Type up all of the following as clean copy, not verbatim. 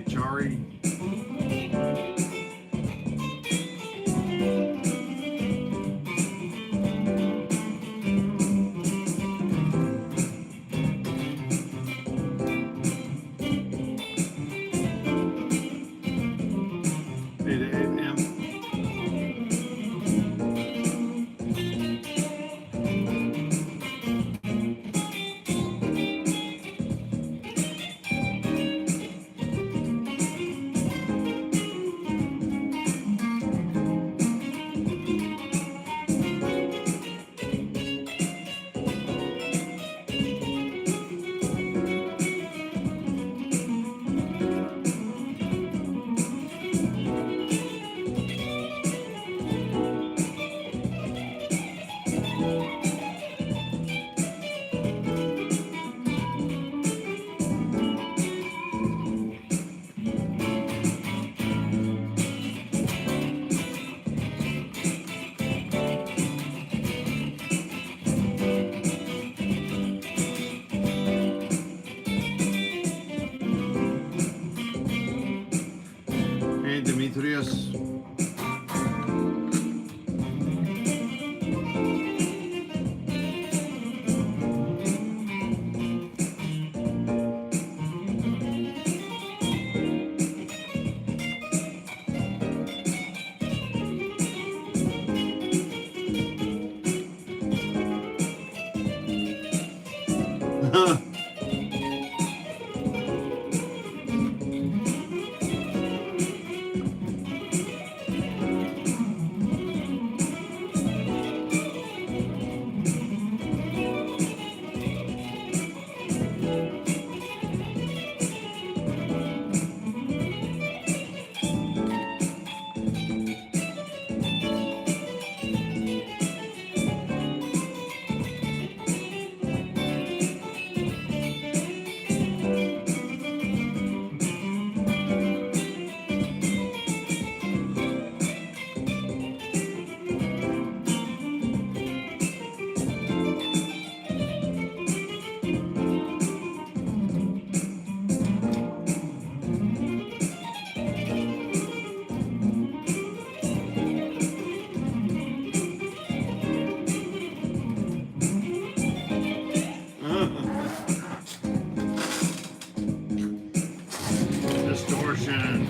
Chari. Demetrius. Distortion.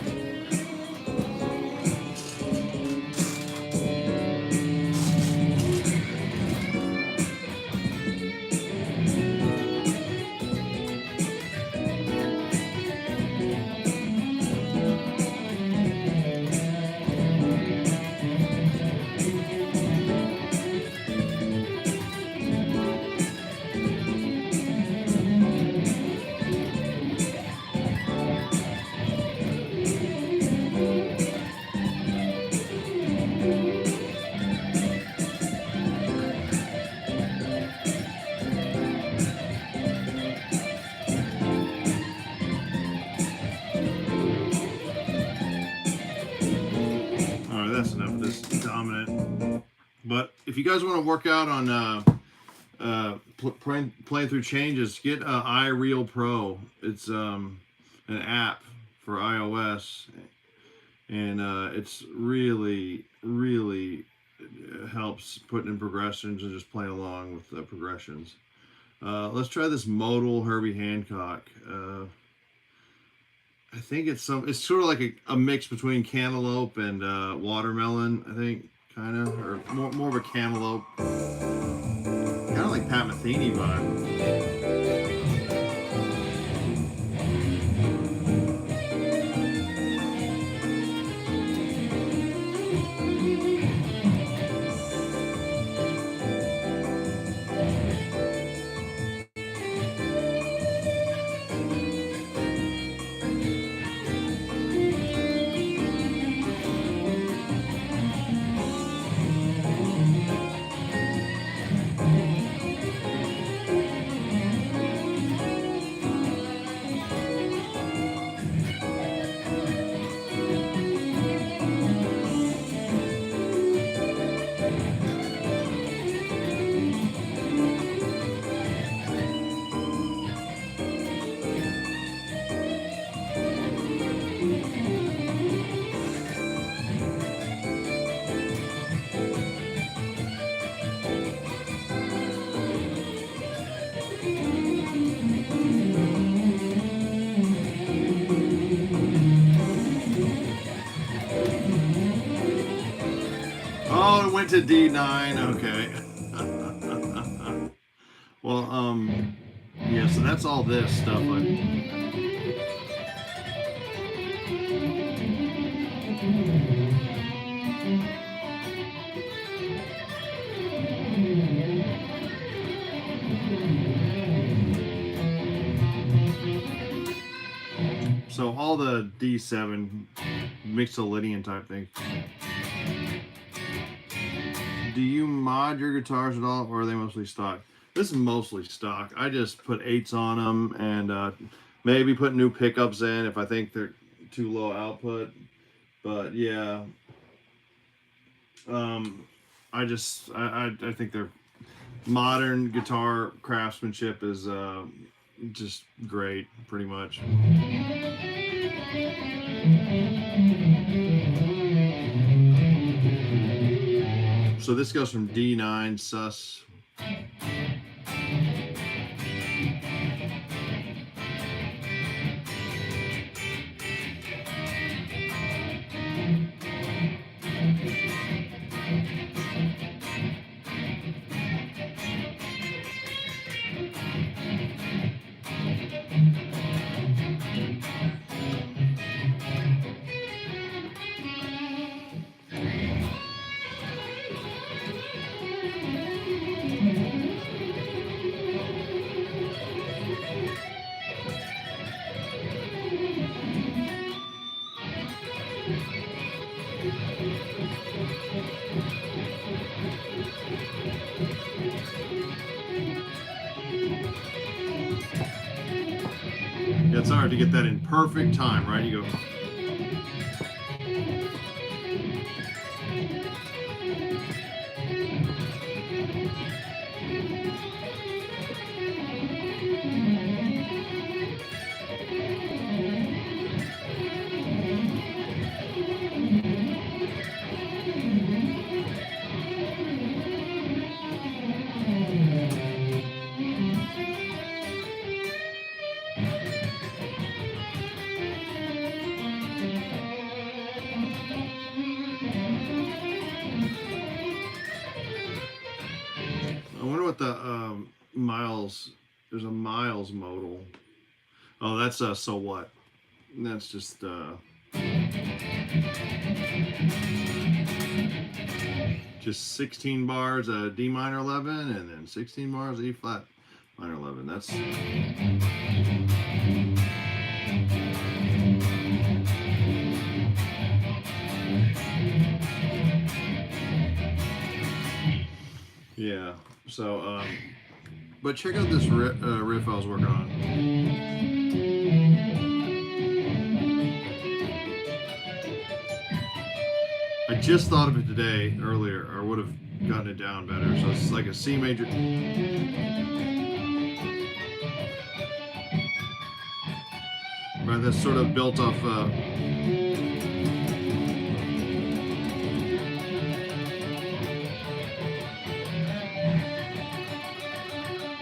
That's enough of this dominant. But if you guys want to work out on playing through changes, get iReal Pro. It's an app for iOS, and it's really helps putting in progressions and just playing along with the progressions. Let's try this Modal Herbie Hancock. I think it's sort of like a mix between cantaloupe and watermelon, I think, kind of, or more of a cantaloupe. Kind of like Pat Metheny vibe. Oh, it went to D9. Okay. Well, yeah, so that's all this stuff. So all the D7 Mixolydian type thing. Do you mod your guitars at all, or are they mostly stock? This is mostly stock. I just put 8s on them and maybe put new pickups in if I think they're too low output. But yeah, I think their modern guitar craftsmanship is just great, pretty much. So this goes from D9 sus. Yeah, it's hard to get that in perfect time, right? You go. I wonder what the miles. There's a miles modal. Oh, that's so what? That's just just 16 bars D minor 11 and then 16 bars E flat minor 11. That's yeah. So but check out this riff I was working on. I just thought of it today earlier, or would have gotten it down better. So it's like a C major. Right, that's sort of built off.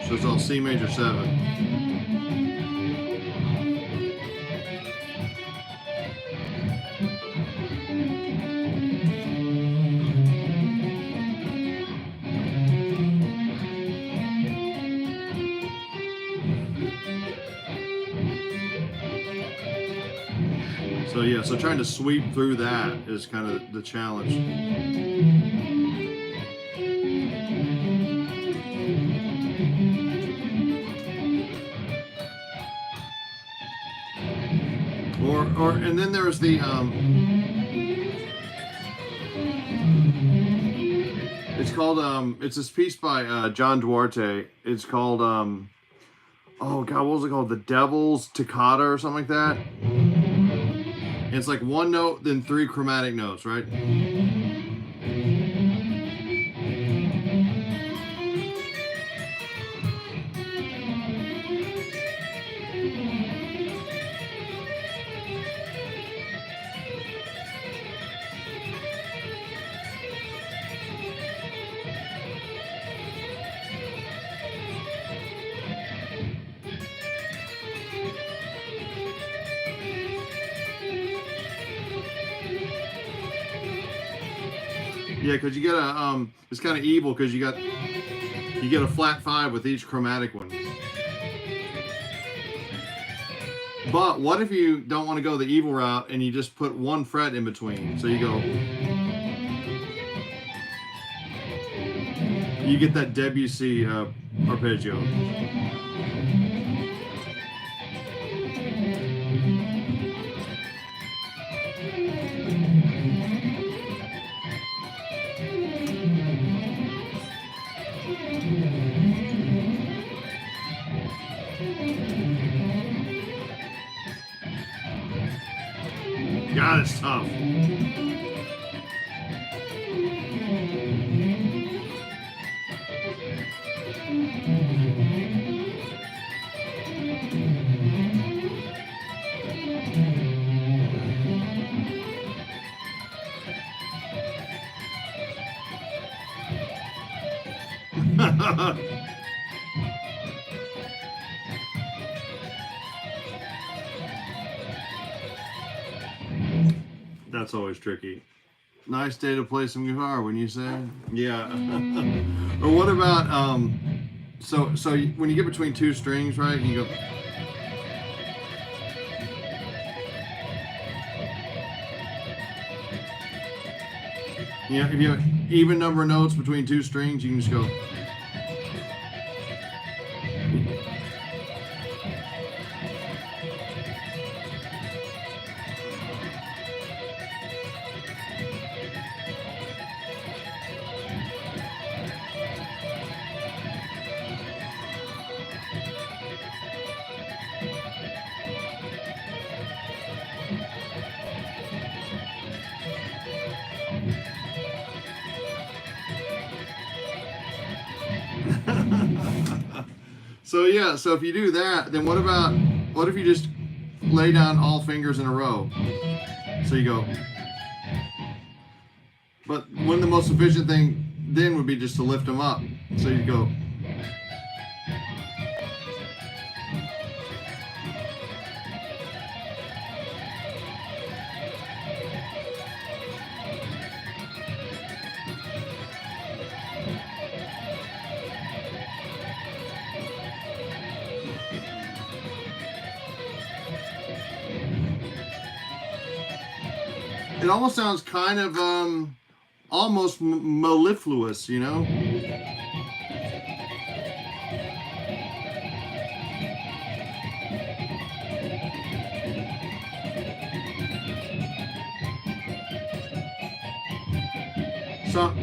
So it's all C major 7. So yeah, so trying to sweep through that is kind of the challenge. And then there was the it's called it's this piece by John Duarte. It's called oh god, what was it called? The Devil's Toccata or something like that. And it's like one note, then 3 chromatic notes, right? Yeah, because you get a it's kind of evil because you get a flat 5 with each chromatic one. But what if you don't want to go the evil route and you just put 1 fret in between? So you get that Debussy arpeggio. God, it's tough. That's always tricky. Nice day to play some guitar, when you say? Yeah. Or what about so when you get between 2 strings, right? You go. Yeah, if you have an even number of notes between 2 strings, you can just go. So yeah, so if you do that, then what if you just lay down all fingers in a row? So you go. But one of the most efficient thing then would be just to lift them up. So you go. It almost sounds kind of almost mellifluous, you know?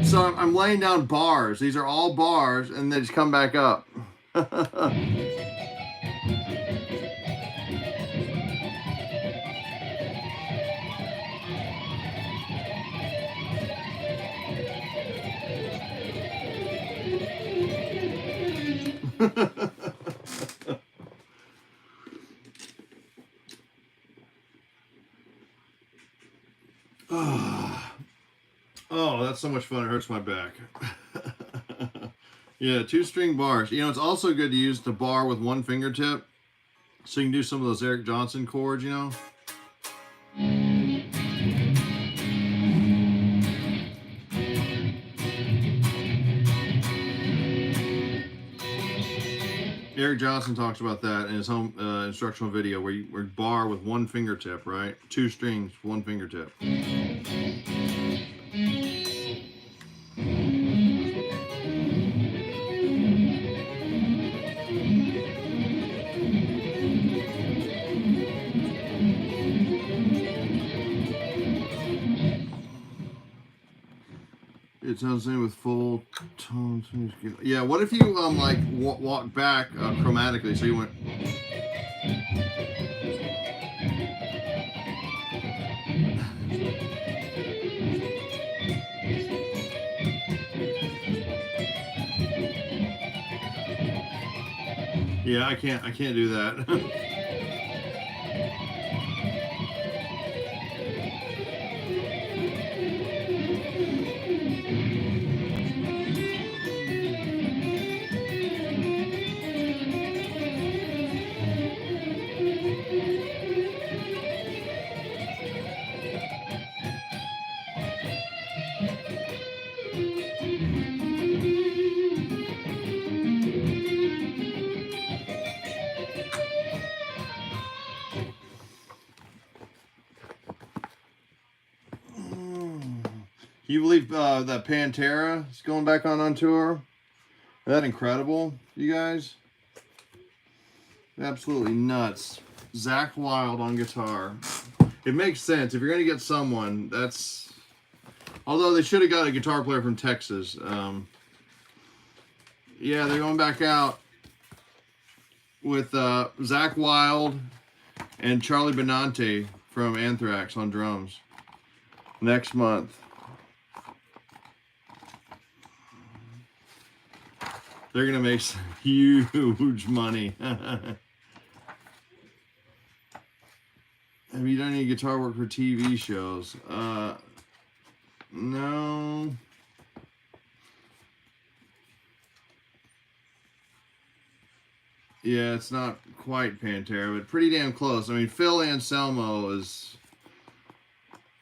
So I'm laying down bars. These are all bars, and they just come back up. Oh, that's so much fun. It hurts my back. Yeah, 2-string bars. You know, it's also good to use the bar with 1 fingertip. So you can do some of those Eric Johnson chords, you know. Eric Johnson talks about that in his home instructional video where you bar with 1 fingertip, right? 2 strings, 1 fingertip. It sounds the same with full tones. Yeah, what if you like walk back chromatically? So you went. Yeah, I can't do that. you believe that Pantera is going back on tour? Is that incredible, you guys? Absolutely nuts. Zakk Wylde on guitar. It makes sense. If you're going to get someone, that's... Although they should have got a guitar player from Texas. Yeah, they're going back out with Zakk Wylde and Charlie Benante from Anthrax on drums next month. They're going to make some huge money. Have you done any guitar work for TV shows? No. Yeah, it's not quite Pantera, but pretty damn close. I mean, Phil Anselmo is...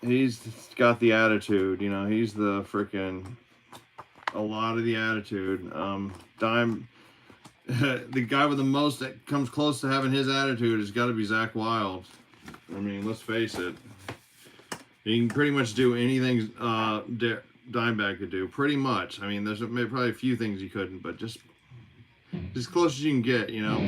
He's got the attitude, you know. He's the freaking... A lot of the attitude. The guy with the most that comes close to having his attitude has got to be Zakk Wylde. I mean, let's face it. He can pretty much do anything Dimebag could do. Pretty much. I mean, there's probably a few things he couldn't, but just as close as you can get, you know.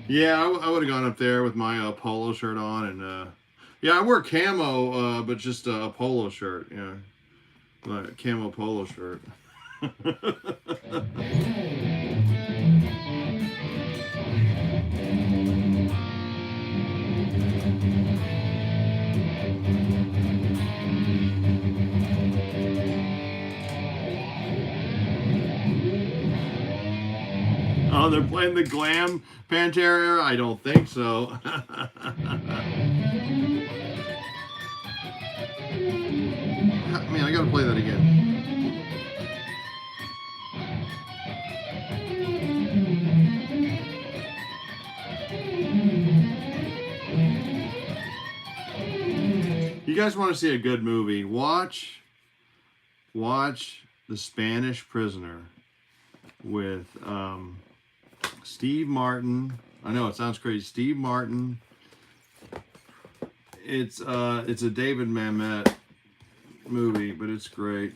Yeah, I would have gone up there with my polo shirt on, and yeah, I wear camo, but just a polo shirt, yeah, like a camo polo shirt. Oh, they're playing the glam Pantera era? I don't think so. Man, I gotta play that again. You guys want to see a good movie? Watch The Spanish Prisoner with Steve Martin. I know it sounds crazy. Steve Martin. It's a David Mamet movie, but it's great.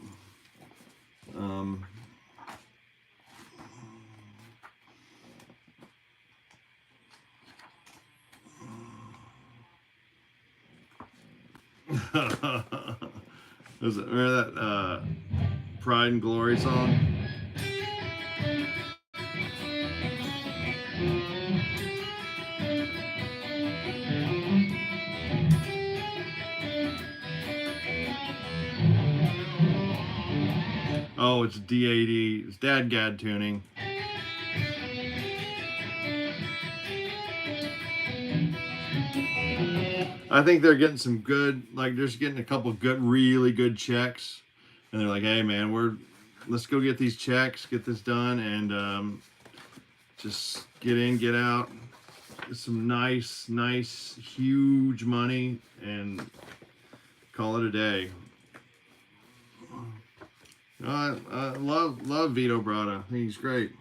Remember that Pride and Glory song? Oh, it's DAD. It's Dadgad tuning. I think they're getting some good, like, they're just getting a couple good, really good checks. And they're like, hey, man, let's go get these checks, get this done, and just get in, get out. Get some nice, huge money, and call it a day. I love Vito Bratta. I think he's great.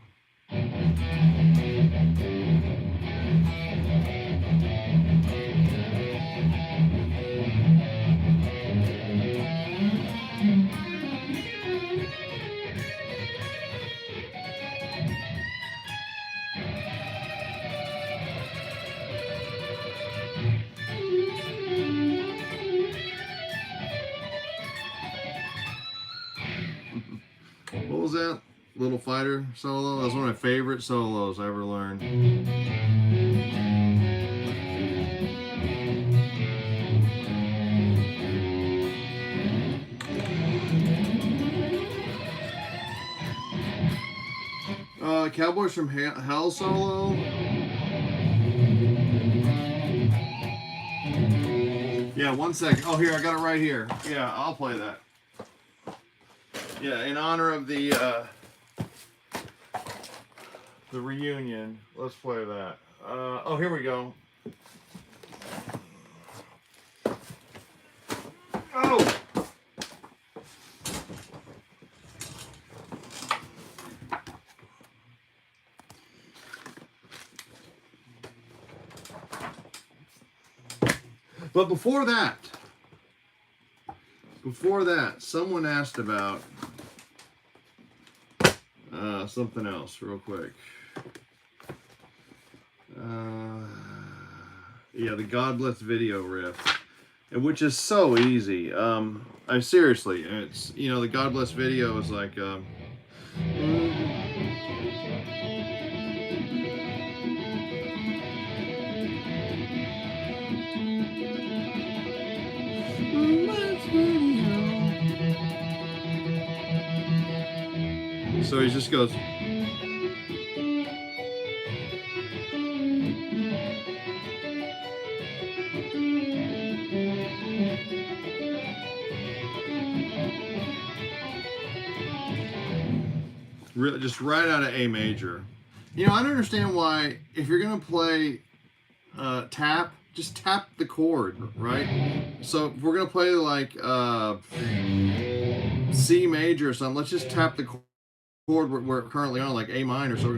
Well, that? Little Fighter solo? That was one of my favorite solos I ever learned. Cowboys from Hell solo? Yeah, 1 second. Oh, here, I got it right here. Yeah, I'll play that. Yeah, in honor of the reunion. Let's play that. Oh, here we go. Oh! But before that, someone asked about something else real quick. Yeah, the God Bless video riff, which is so easy. I seriously, it's, you know, the God Bless video is like, so he just goes. Just right out of A major. You know, I don't understand why, if you're gonna play tap, just tap the chord, right? So if we're gonna play like C major or something, let's just tap the chord we're currently on, like A minor. So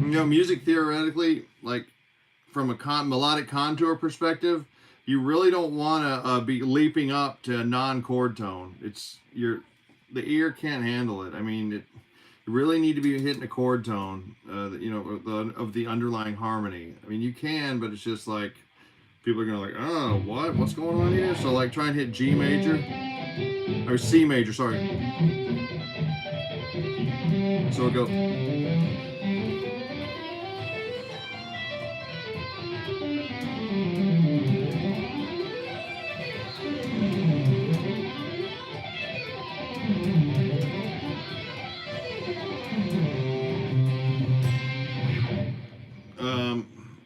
you know, music theoretically, like from a melodic contour perspective, you really don't want to be leaping up to a non-chord tone. The ear can't handle it. I mean, you really need to be hitting a chord tone, you know, of the underlying harmony. I mean, you can, but it's just like people are gonna like, oh, what's going on here? So like, try and hit G major or C major. Sorry. So it go.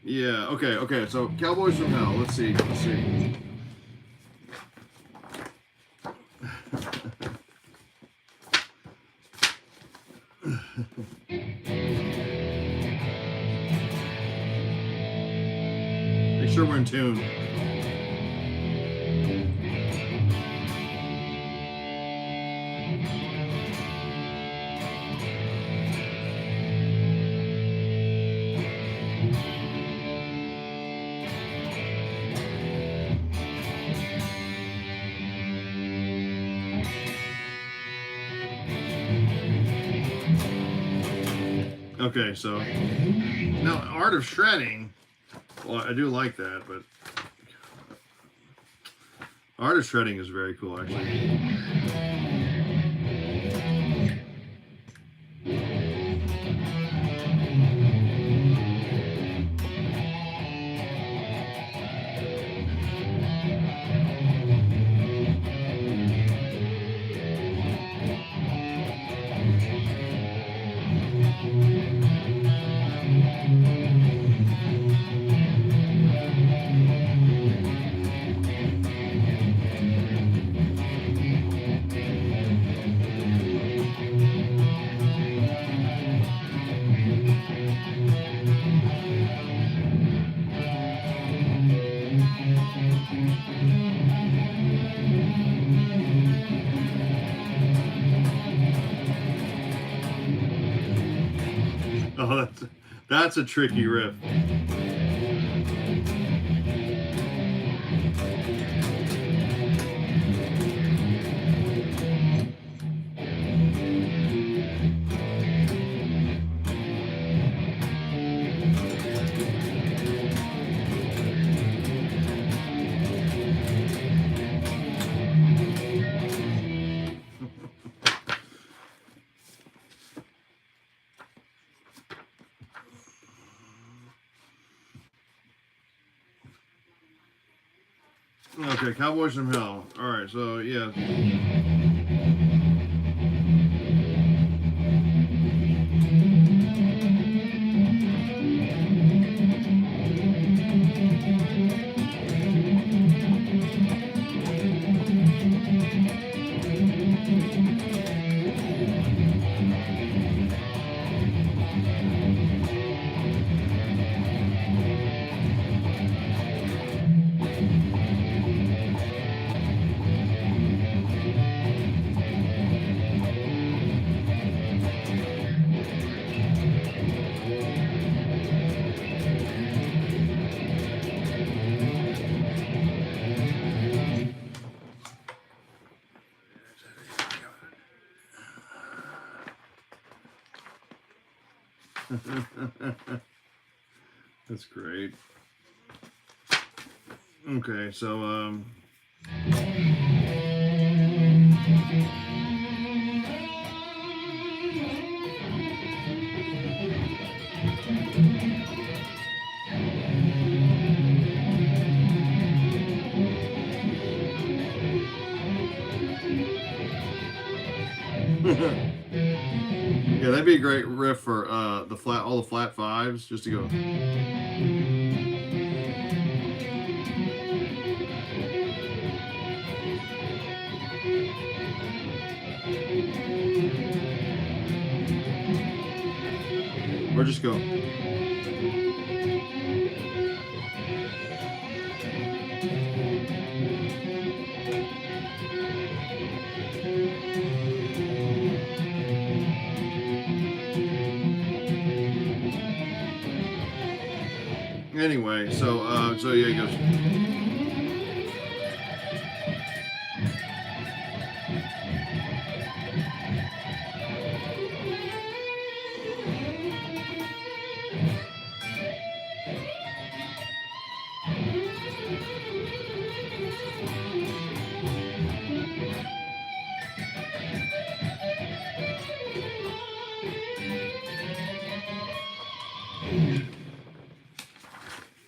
Yeah, okay, so Cowboys from Hell, let's see. Make sure we're in tune. Okay, so now Art of Shredding, well, I do like that, but Art of Shredding is very cool, actually. Oh, that's a tricky riff. Okay, Cowboys from Hell. All right, so yeah. That's great. Okay, so yeah, that'd be a great riff for all the flat fives, just to go. Or just go. Anyway, so yeah, he goes.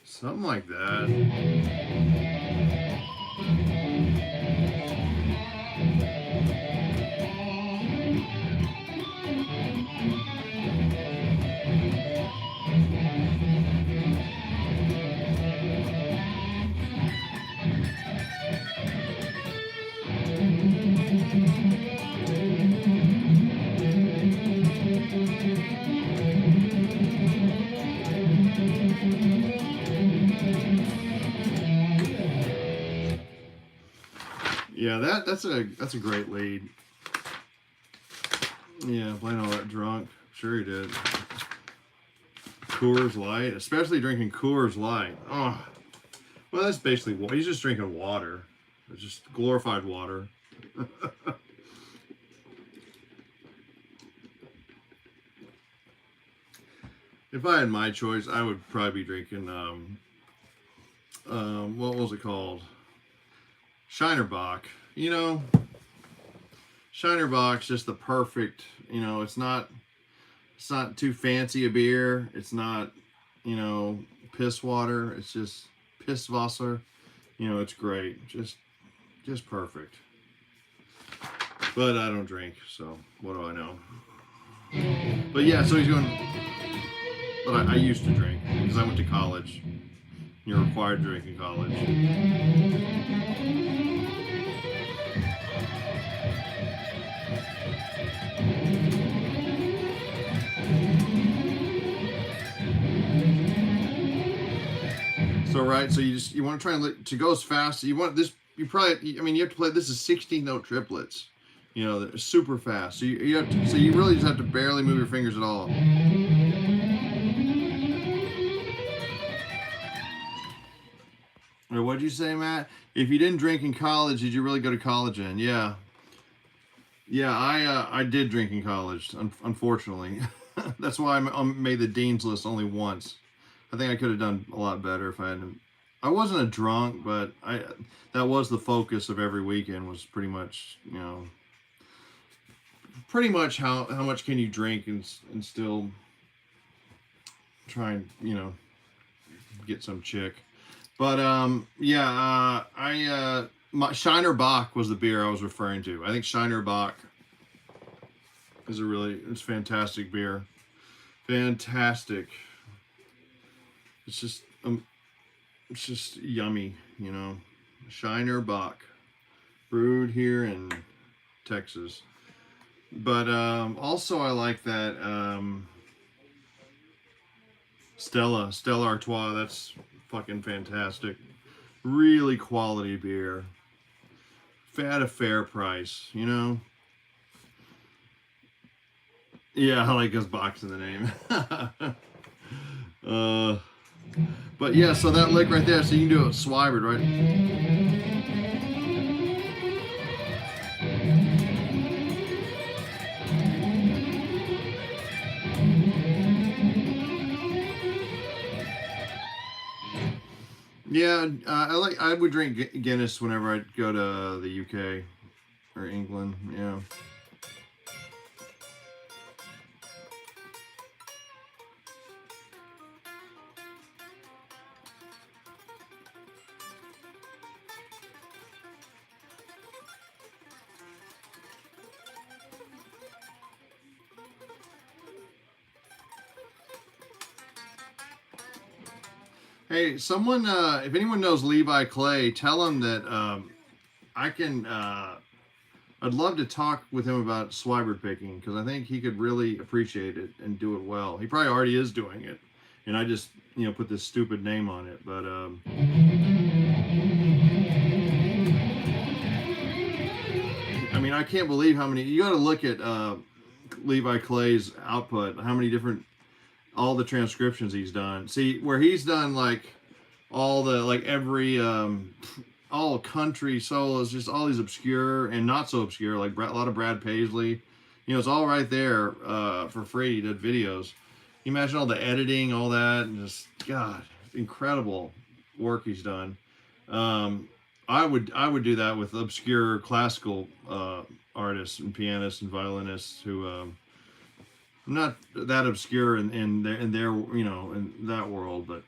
Something like that. Yeah, that's a great lead. Yeah, playing all that drunk. Sure he did. Coors Light, especially drinking Coors Light. Oh, well, that's basically what he's just drinking water. It's just glorified water. If I had my choice, I would probably be drinking what was it called? Shinerbach. You know, Shinerbach's just the perfect. You know, it's not too fancy a beer. It's not, you know, piss water. It's just Pisswasser. You know, it's great. Just perfect. But I don't drink, so what do I know? But yeah, so he's going. But I used to drink because I went to college. You're required to drink in college. So right, so you want to try and to go as fast. You want this. You probably. I mean, you have to play. This is 16-note triplets. You know, they're super fast. So you have to. So you really just have to barely move your fingers at all. Or what'd you say, Matt? If you didn't drink in college, did you really go to college in? Yeah. Yeah, I did drink in college, unfortunately. That's why I made the dean's list only once. I think I could have done a lot better if I hadn't. I wasn't a drunk, but that was the focus of every weekend, was pretty much, you know, pretty much how much can you drink and still try and, you know, get some chick. But yeah, my Shiner Bock was the beer I was referring to. I think Shiner Bock is it's fantastic beer. Fantastic. It's just yummy, you know. Shiner Bock, brewed here in Texas. But also I like that Stella Artois. That's fucking fantastic. Really quality beer. At a fair price, you know. Yeah, I like his box in the name. But yeah, so that lick right there, so you can do it with Swibert, right? Yeah, I would drink Guinness whenever I'd go to the UK or England. Yeah. Hey, someone, if anyone knows Levi Clay, tell him that I can. I'd love to talk with him about Swibert picking because I think he could really appreciate it and do it well. He probably already is doing it, and I just put this stupid name on it. But I mean, I can't believe how many. You got to look at Levi Clay's output. How many different all the transcriptions he's done. See where he's done like all the every all country solos, just all these obscure and not so obscure, like a lot of Brad Paisley. It's all right there for free. He did videos. You imagine all the editing, all that, and just God, incredible work he's done. I would do that with obscure classical artists and pianists and violinists who not that obscure in their in that world, but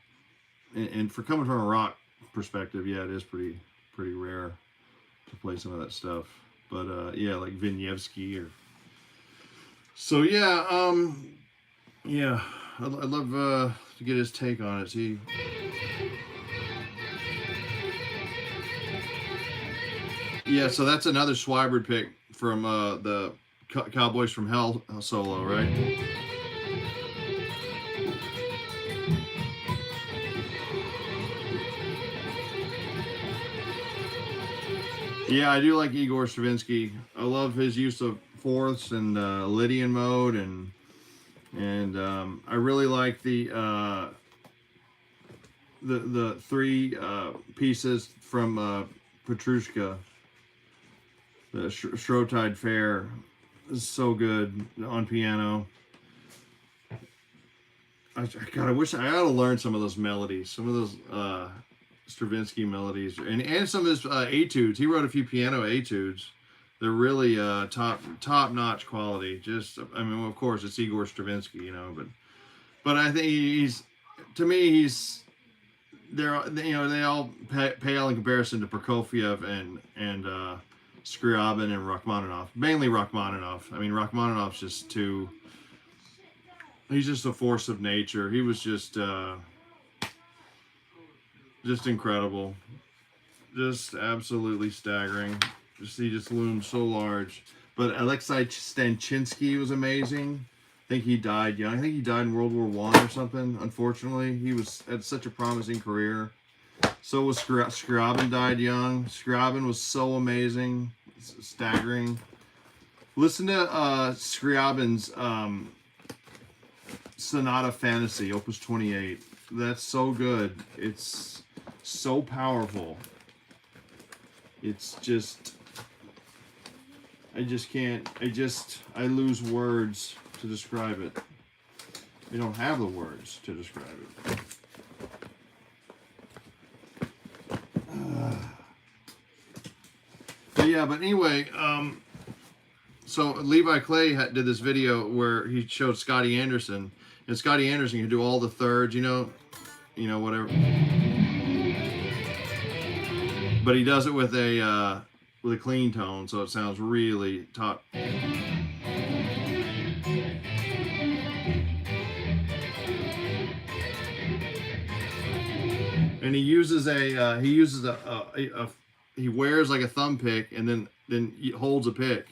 and for coming from a rock perspective, yeah, it is pretty rare to play some of that stuff. But yeah, like Vinyevsky or so. Yeah, yeah, I'd love to get his take on it. See. Yeah, so that's another Swibert pick from the Cowboys from Hell solo, right? Yeah, I do like Igor Stravinsky. I love his use of fourths and Lydian mode, and I really like the three pieces from Petrushka. The Shrovetide Fair is so good on piano. God, I wish I ought to learn some of those melodies, some of those Stravinsky melodies, and some of his etudes. He wrote a few piano etudes. They're really top notch quality. Just, I mean, of course, it's Igor Stravinsky, but I think he's they all pale in comparison to Prokofiev and Scriabin and Rachmaninoff. Mainly Rachmaninoff. I mean, Rachmaninoff's he's just a force of nature. He was just incredible. Just absolutely staggering. He just loomed so large. But Alexei Stanchinsky was amazing. I think he died young. I think he died in World War I or something, unfortunately. He had such a promising career. So was Scriabin, died young. Scriabin was so amazing. Staggering. Listen to Scriabin's Sonata Fantasy, Opus 28. That's so good. It's so powerful. It's just... I lose words to describe it. I don't have the words to describe it. But anyway, so Levi Clay did this video where he showed Scotty Anderson, and Scotty Anderson can do all the thirds, whatever. but he does it with a clean tone, so it sounds really top. And he uses he wears like a thumb pick, and then he holds a pick.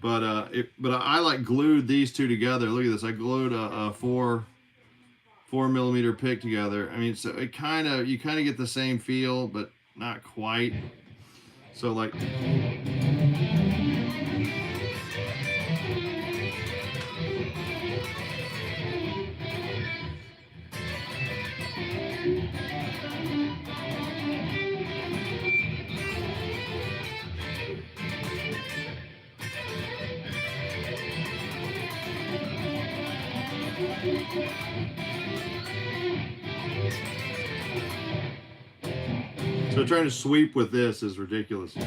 But I like glued these two together. Look at this. I glued a 4mm pick together. I mean, so you kind of get the same feel, but not quite. So like. So trying to sweep with this is ridiculous. You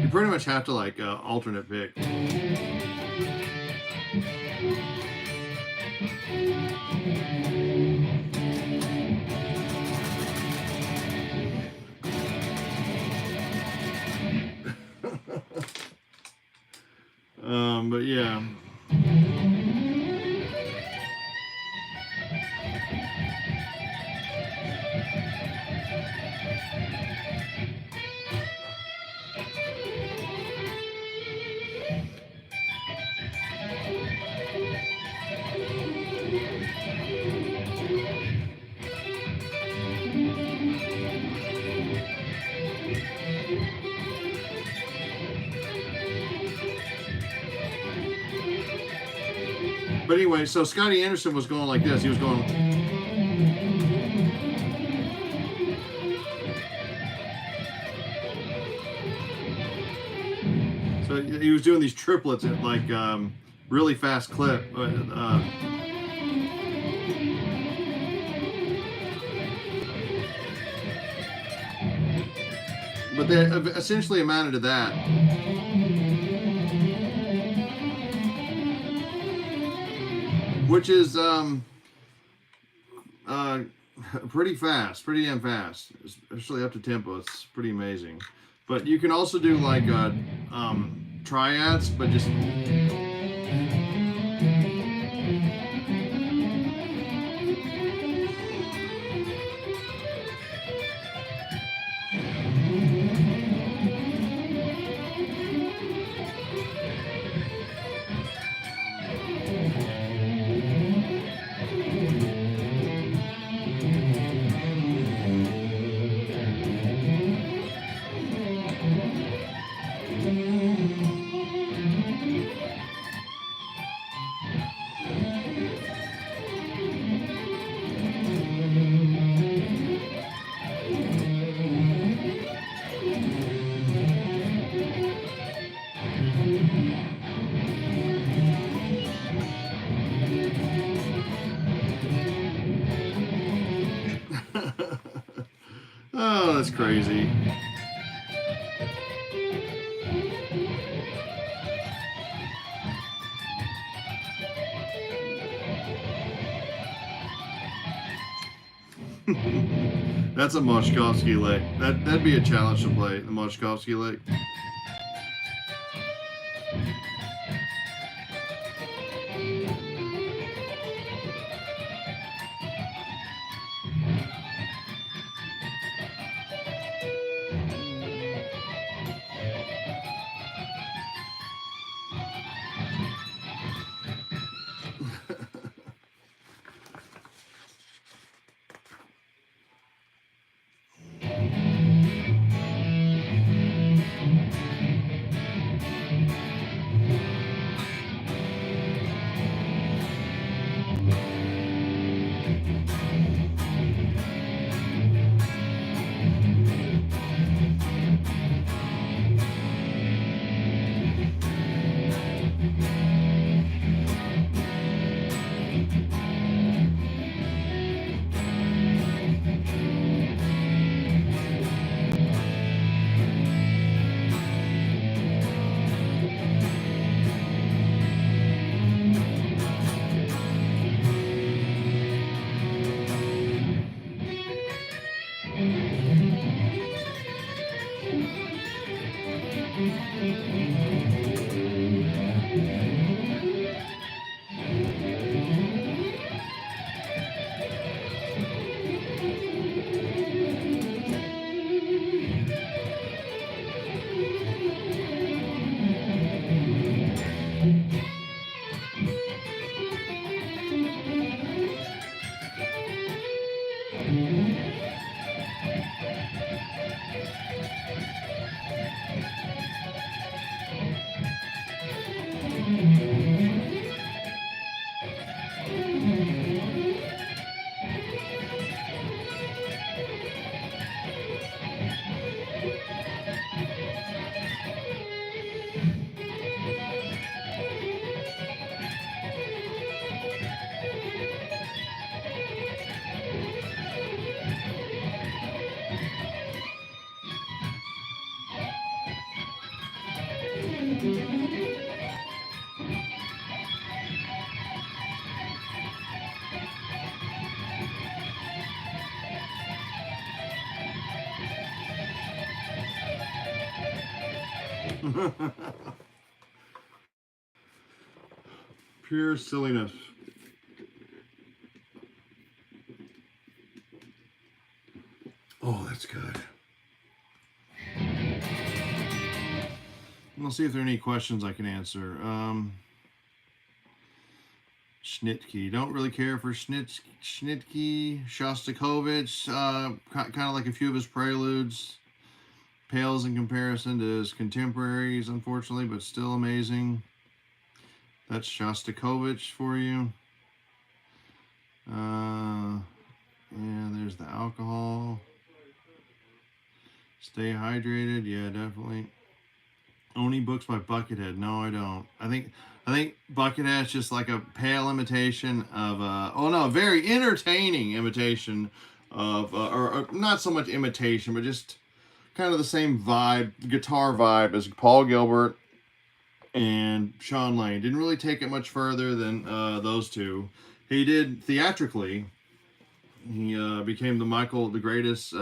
pretty much have to like alternate pick. But yeah. But anyway, so Scotty Anderson was going like this. He was going. So he was doing these triplets at like really fast clip. But they essentially amounted to that. Which is pretty fast, pretty damn fast, especially up to tempo. It's pretty amazing. But you can also do like triads, but just oh, that's crazy. That's a Moshkovsky lick. That'd be a challenge to play, the Moshkovsky lick. Pure silliness. Oh, that's good. We'll see if there are any questions I can answer. Schnitke. Don't really care for Schnitke. Shostakovich. Kind of like a few of his preludes. Pales in comparison to his contemporaries, unfortunately, but still amazing. That's Shostakovich for you. Yeah, there's the alcohol. Stay hydrated. Yeah, definitely. Oni books by Buckethead. No, I don't. I think Buckethead's just like a pale imitation of a very entertaining imitation of or not so much imitation, but just kind of the same vibe, guitar vibe as Paul Gilbert and Sean Lane. Didn't really take it much further than those two. He did theatrically. He became the greatest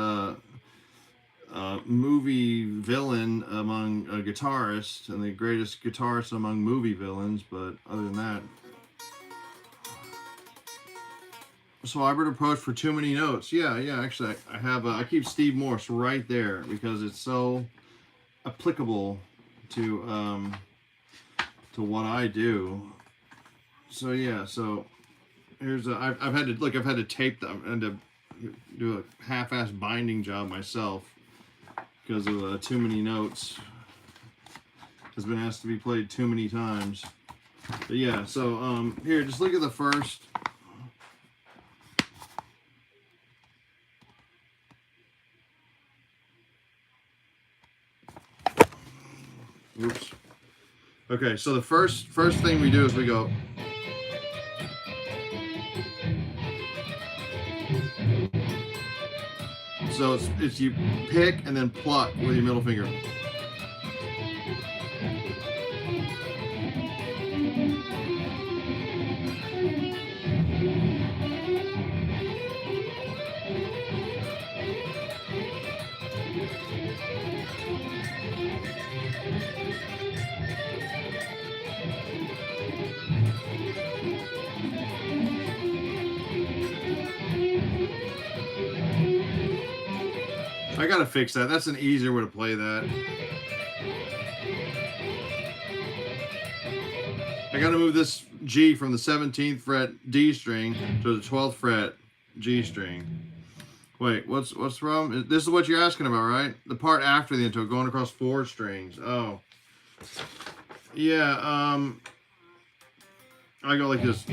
movie villain among guitarists, and the greatest guitarist among movie villains. But other than that, so hybrid approach for too many notes. Yeah. Actually, I have. I keep Steve Morse right there because it's so applicable to what I do. So yeah. So here's I've had to tape them and to do a half-ass binding job myself because of too many notes. Has been asked to be played too many times. But yeah. So here, just look at the first. Oops. Okay, so the first thing we do is we go. So it's you pick and then pluck with your middle finger. I gotta fix that. That's an easier way to play that. I gotta move this G from the 17th fret D string to the 12th fret G string. Wait, what's wrong? This is what you're asking about, right? The part after the intro, going across 4 strings. Oh. Yeah, I go like this.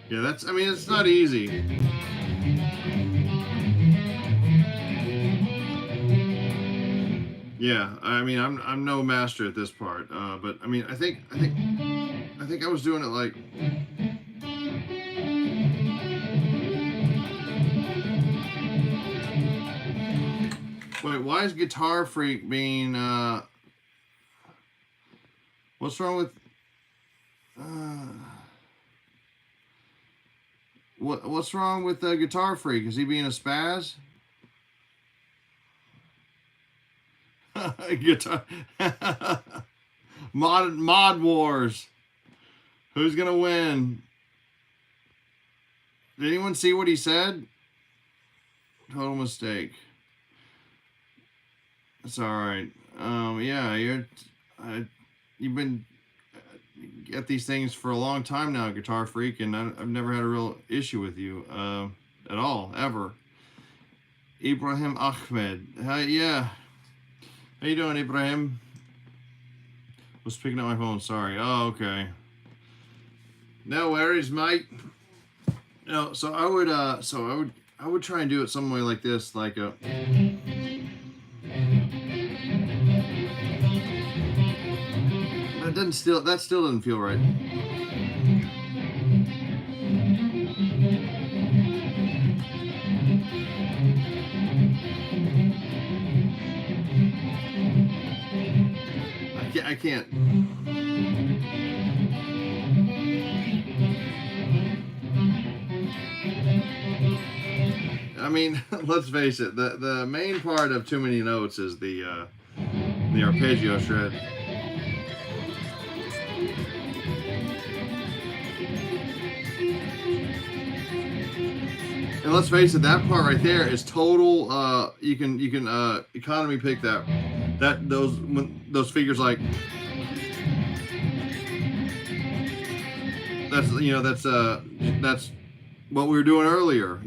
Yeah, I mean, it's not easy. Yeah, I mean, I'm no master at this part, but I mean, I think I was doing it like. Wait, why is Guitar Freak being? What's wrong with? What's wrong with Guitar Freak? Is he being a spaz? Guitar Mod Wars. Who's gonna win? Did anyone see what he said? Total mistake. It's all right. Yeah, you've been at these things for a long time now, Guitar Freak, and I've never had a real issue with you at all, ever. Ibrahim Ahmed. Yeah. How you doing, Ibrahim? Was picking up my phone. Sorry. Oh, okay. No worries, mate. No, so I would try and do it some way like this, like a. That still doesn't feel right. I can't. I mean, let's face it. The main part of Too Many Notes is the arpeggio shred. And let's face it, that part right there is total. You can economy pick those figures like. That's what we were doing earlier.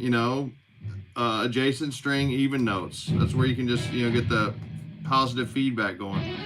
Adjacent string, even notes. That's where you can just get the positive feedback going.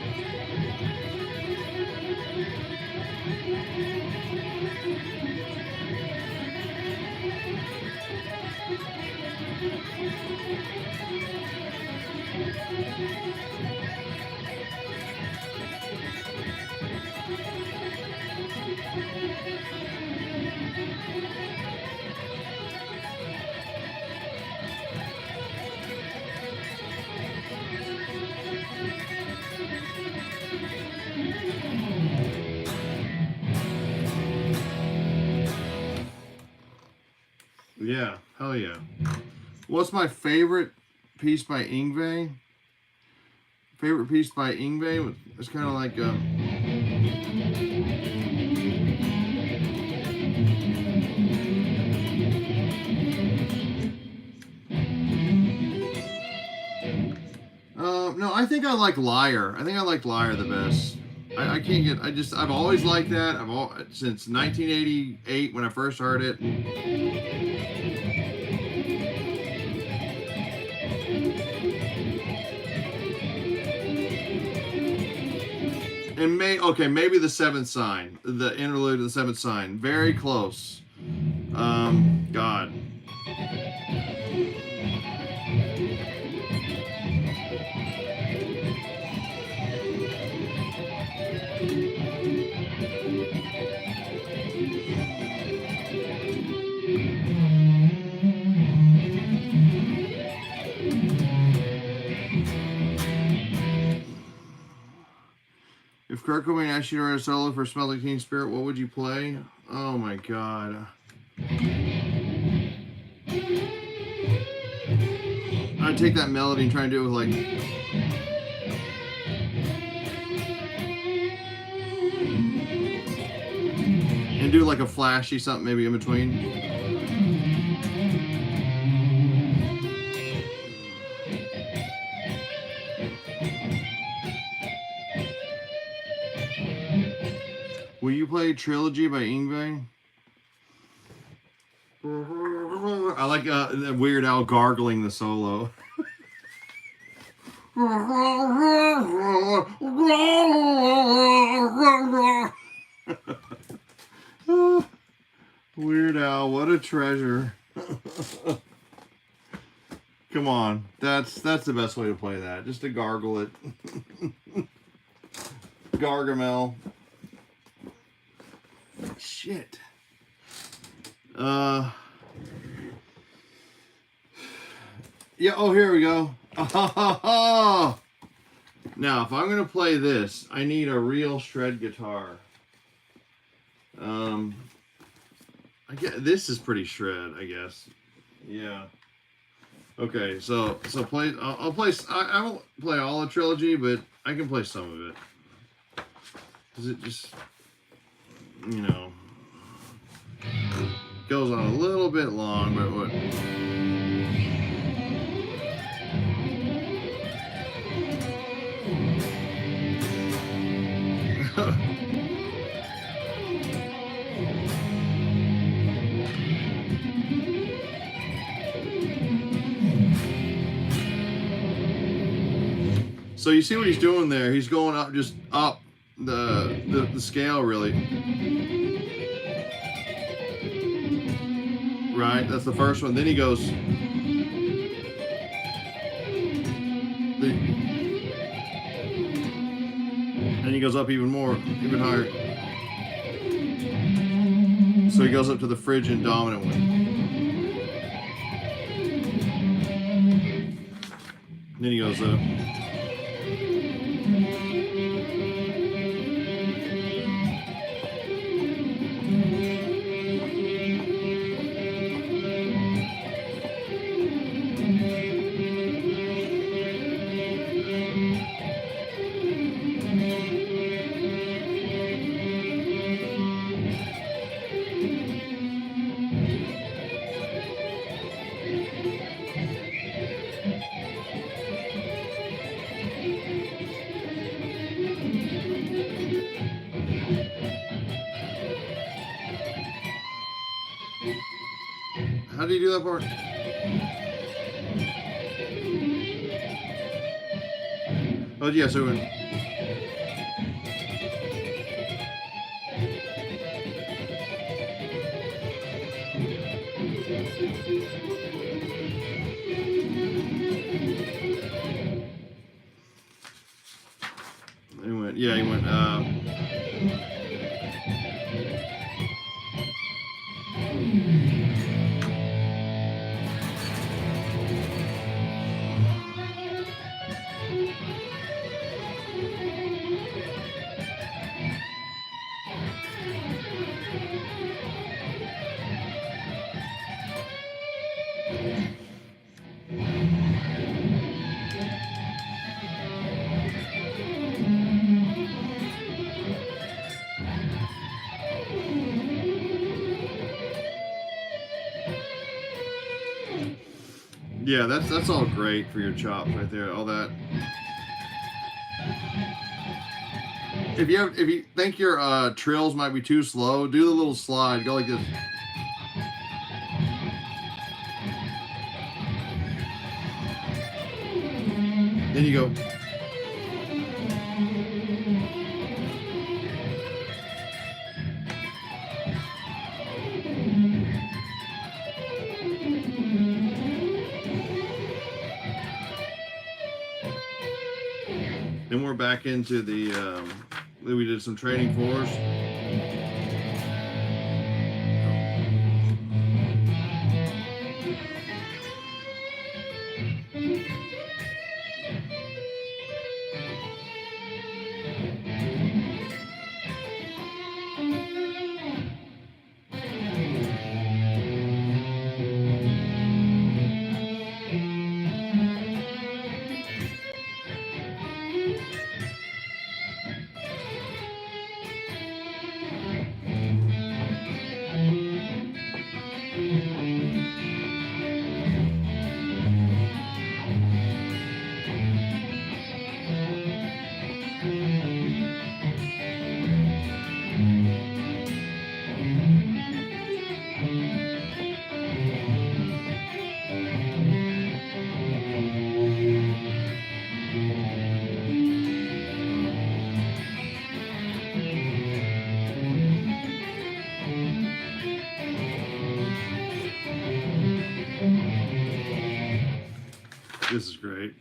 Yeah, hell yeah. What's my favorite piece by Yngwie? Favorite piece by Yngwie? It's kind of like no, I think I like Liar. I think I like Liar the best. I can't get. I've always liked that. Since 1988 when I first heard it. And maybe the Seventh Sign, the interlude of the Seventh Sign, very close. God. If Kurt Cobain asked you to write a solo for Smell Like Teen Spirit, what would you play? Oh my God. I'd take that melody and try and do it with like... and do like a flashy something maybe in between. Will you play Trilogy by Yngwie? I like the Weird Al gargling the solo. Weird Al, what a treasure. Come on, that's the best way to play that. Just to gargle it. Gargamel. Shit. Yeah, oh, here we go. Now, if I'm going to play this, I need a real shred guitar. This is pretty shred, I guess. Yeah. Okay, so play. I'll play. I won't play all of Trilogy, but I can play some of it. Cause it just, goes on a little bit long, but what? So you see what he's doing there? He's going up, just up the scale, really. Right, that's the first one. Then he goes. And he goes up even more, even higher. So he goes up to the frigid dominant one. Then he goes up. How do you do that part? Oh yeah, so when he went, yeah, he went. Yeah, that's all great for your chops right there. All that. If you think your trills might be too slow, do the little slide. Go like this. Then you go. Then we're back into the, we did some training fours. This is great.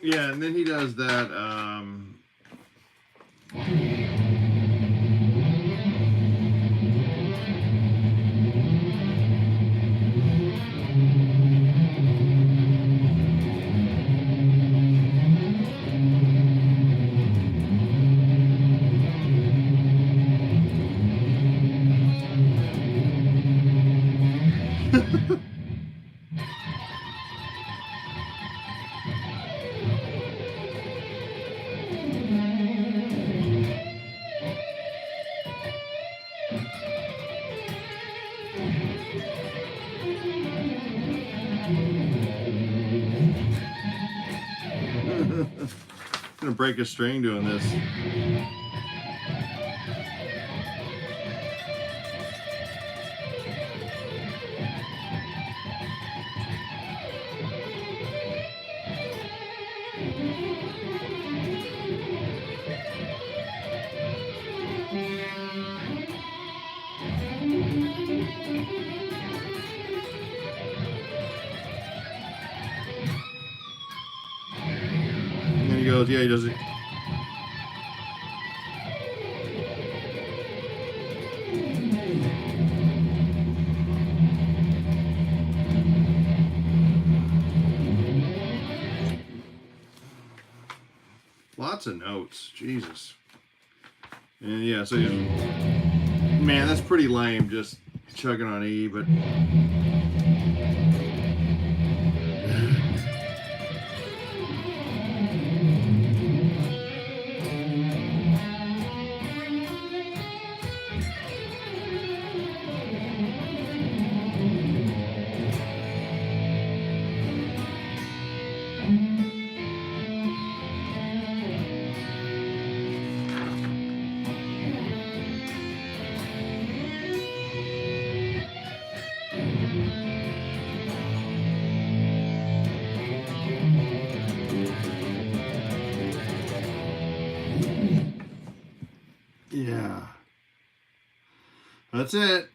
Yeah, and then he does that. Gonna break a string doing this. And then he goes, yeah, he does it. Lots of notes, Jesus. And yeah, so man, that's pretty lame, just chugging on E, but yeah, that's it.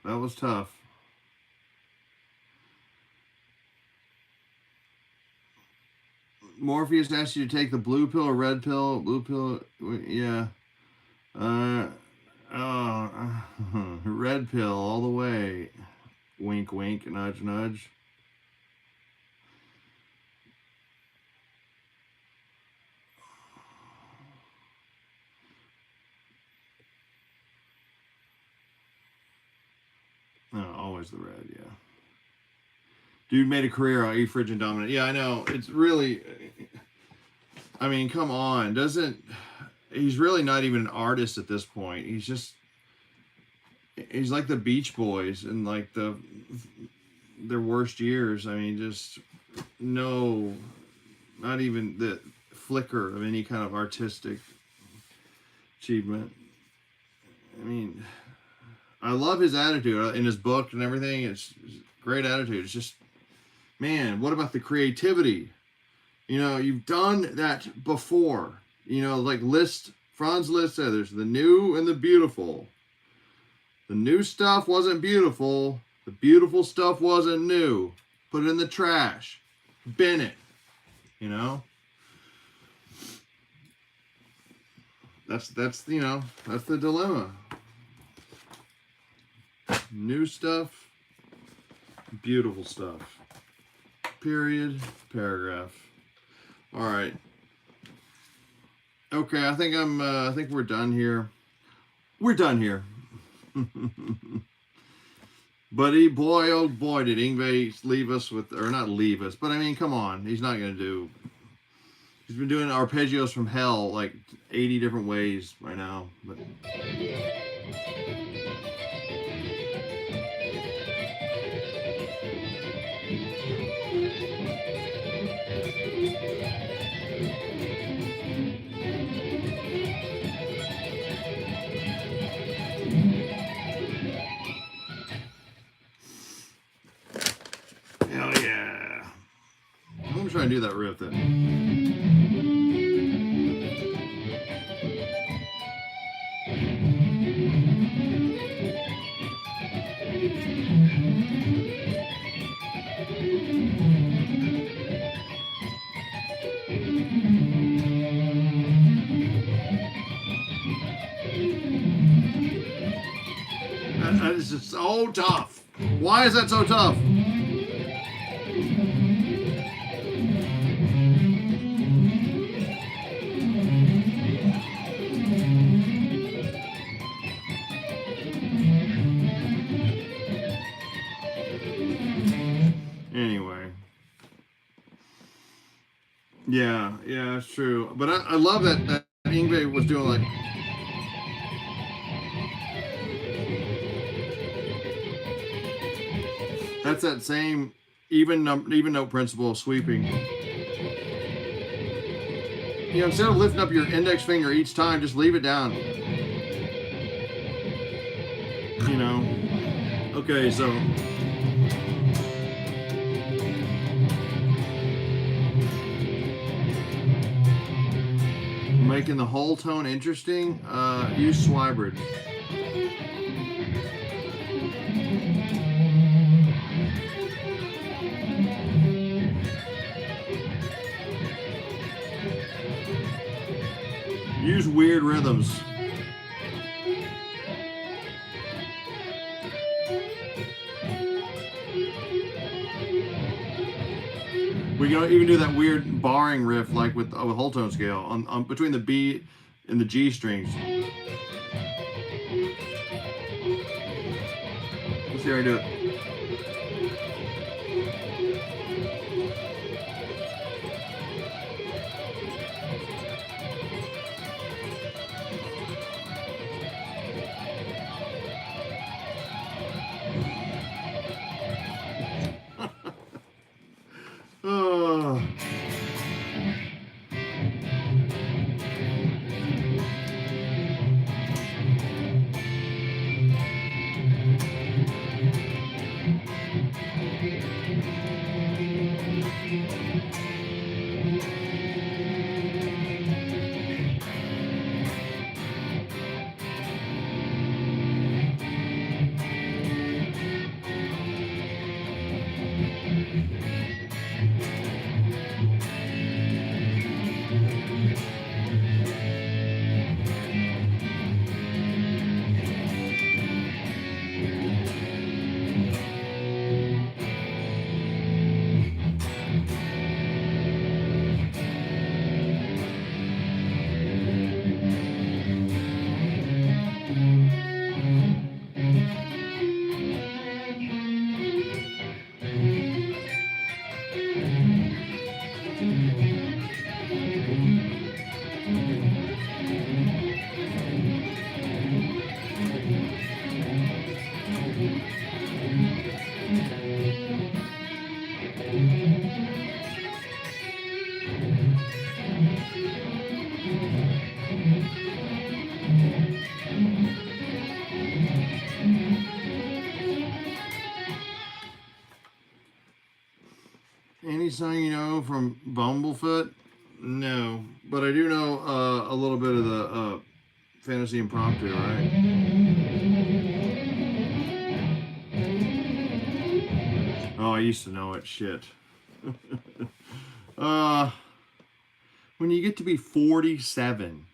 That was tough. Morpheus asked you to take the blue pill or red pill. Blue pill, yeah. Red pill all the way. Wink, wink, nudge, nudge. No, always the red, yeah. Dude made a career out of E Frigid Dominant. Yeah, I know. It's really, I mean, come on. He's really not even an artist at this point. He's like the Beach Boys in like their worst years. I mean, just no, not even the flicker of any kind of artistic achievement. I mean, I love his attitude in his book and everything. It's great attitude. It's just, man, what about the creativity? You know, you've done that before. You know, like Franz Liszt said, there's the new and the beautiful. The new stuff wasn't beautiful. The beautiful stuff wasn't new. Put it in the trash. Bin it. You know? That's you know, that's the dilemma. New stuff, beautiful stuff. Period, paragraph. All right. Okay, I think we're done here. We're done here. But boy, oh boy, did Yngwie leave us with, or not leave us, but I mean, come on, he's not going to do. He's been doing arpeggios from hell like 80 different ways by now, but. Hell yeah. I'm going to try and do that riff then. That is just so tough. Why is that so tough? Anyway. Yeah, it's true. But I love that Yngwie was doing like That's that same even note principle of sweeping. You know, instead of lifting up your index finger each time, just leave it down. You know. Okay, so making the whole tone interesting, use Swybrid. Use weird rhythms. We can even do that weird barring riff like with a whole tone scale on between the B and the G strings. Let's see how I do it. Oh. Any song you know from Bumblefoot? No, but I do know a little bit of the Fantasy Impromptu, right? Oh, I used to know it. Shit. When you get to be 47,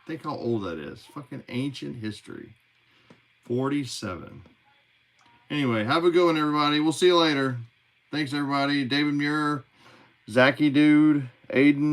think how old that is. Fucking ancient history. 47. Anyway, have a good one, everybody. We'll see you later. Thanks, everybody. David Muir, Zachy Dude, Aiden.